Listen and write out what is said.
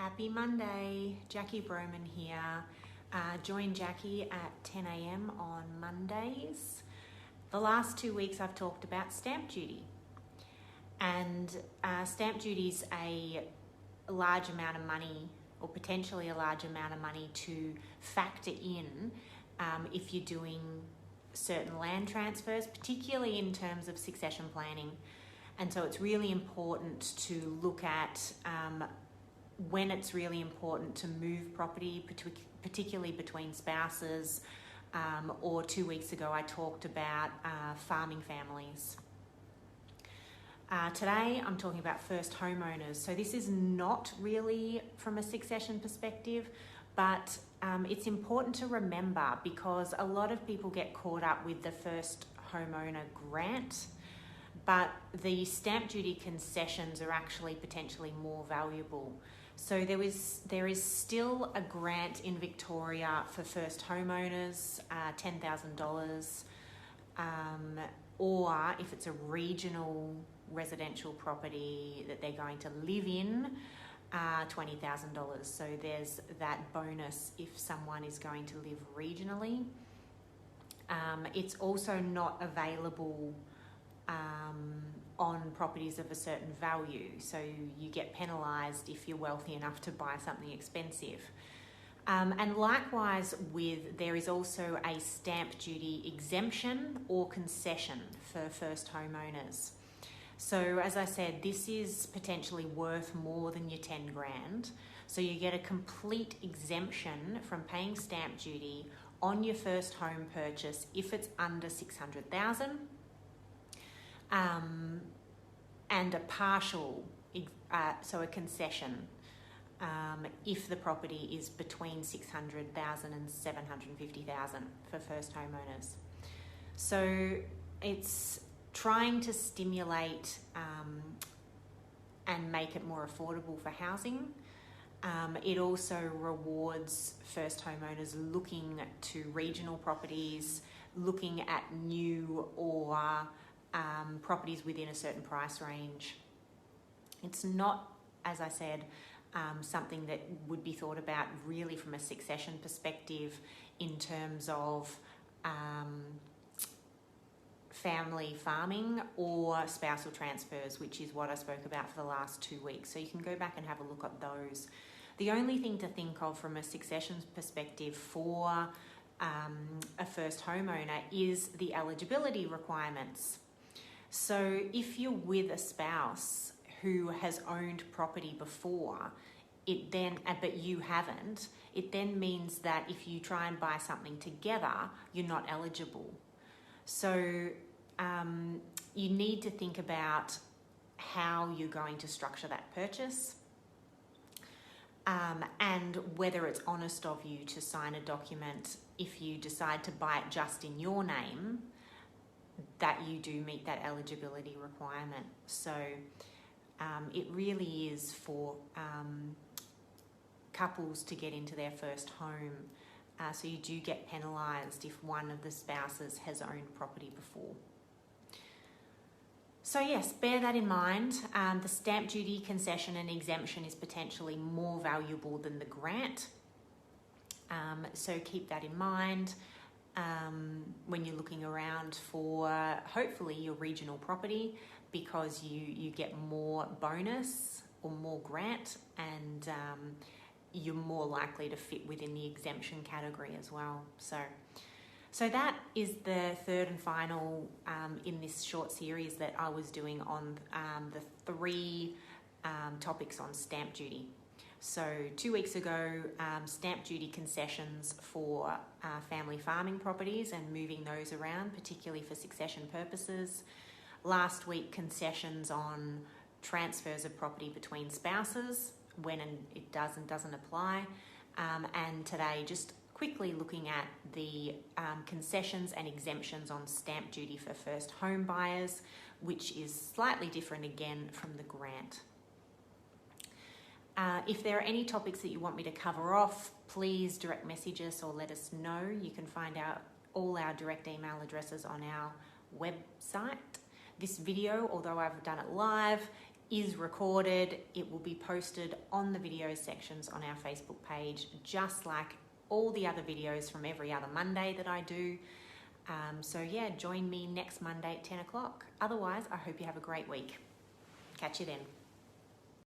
Happy Monday, Jackie Broman here. Join Jackie at 10 a.m. on Mondays. The last 2 weeks I've talked about stamp duty. And stamp duty is a large amount of money, or potentially a large amount of money to factor in if you're doing certain land transfers, particularly in terms of succession planning. And so it's really important to look at when it's really important to move property, particularly between spouses, or 2 weeks ago I talked about farming families. Today I'm talking about first homeowners. So this is not really from a succession perspective, but it's important to remember because a lot of people get caught up with the first homeowner grant, but the stamp duty concessions are actually potentially more valuable. So there is still a grant in Victoria for first homeowners, $10,000, or if it's a regional residential property that they're going to live in, $20,000. So there's that bonus if someone is going to live regionally. It's also not available on properties of a certain value, so you get penalised if you're wealthy enough to buy something expensive. And likewise there is also a stamp duty exemption or concession for first homeowners. So as I said, this is potentially worth more than your 10 grand. So you get a complete exemption from paying stamp duty on your first home purchase if it's under 600,000. And a partial, so a concession, if the property is between 600,000 and 750,000 for first homeowners. So it's trying to stimulate and make it more affordable for housing. It also rewards first homeowners looking to regional properties, looking at new or properties within a certain price range. It's not, as I said, something that would be thought about really from a succession perspective in terms of family farming or spousal transfers, which is what I spoke about for the last 2 weeks. So you can go back and have a look at those. The only thing to think of from a succession perspective for a first homeowner is the eligibility requirements. So if you're with a spouse who has owned property before, but you haven't, it then means that if you try and buy something together, you're not eligible. So you need to think about how you're going to structure that purchase, and whether it's honest of you to sign a document if you decide to buy it just in your name, that you do meet that eligibility requirement. So it really is for couples to get into their first home. So you do get penalised if one of the spouses has owned property before. So yes, bear that in mind. The stamp duty concession and exemption is potentially more valuable than the grant. So keep that in mind when you're looking around for hopefully your regional property, because you get more bonus or more grant, and you're more likely to fit within the exemption category as well. So that is the third and final in this short series that I was doing on the 3 topics on stamp duty. So 2 weeks ago, stamp duty concessions for family farming properties and moving those around, particularly for succession purposes. Last week, concessions on transfers of property between spouses, when it does and doesn't apply. And today, just quickly looking at the concessions and exemptions on stamp duty for first home buyers, which is slightly different again from the grant. If there are any topics that you want me to cover off, please direct message us or let us know. You can find out all our direct email addresses on our website. This video, although I've done it live, is recorded. It will be posted on the video sections on our Facebook page, just like all the other videos from every other Monday that I do. So yeah, join me next Monday at 10 o'clock. Otherwise, I hope you have a great week. Catch you then.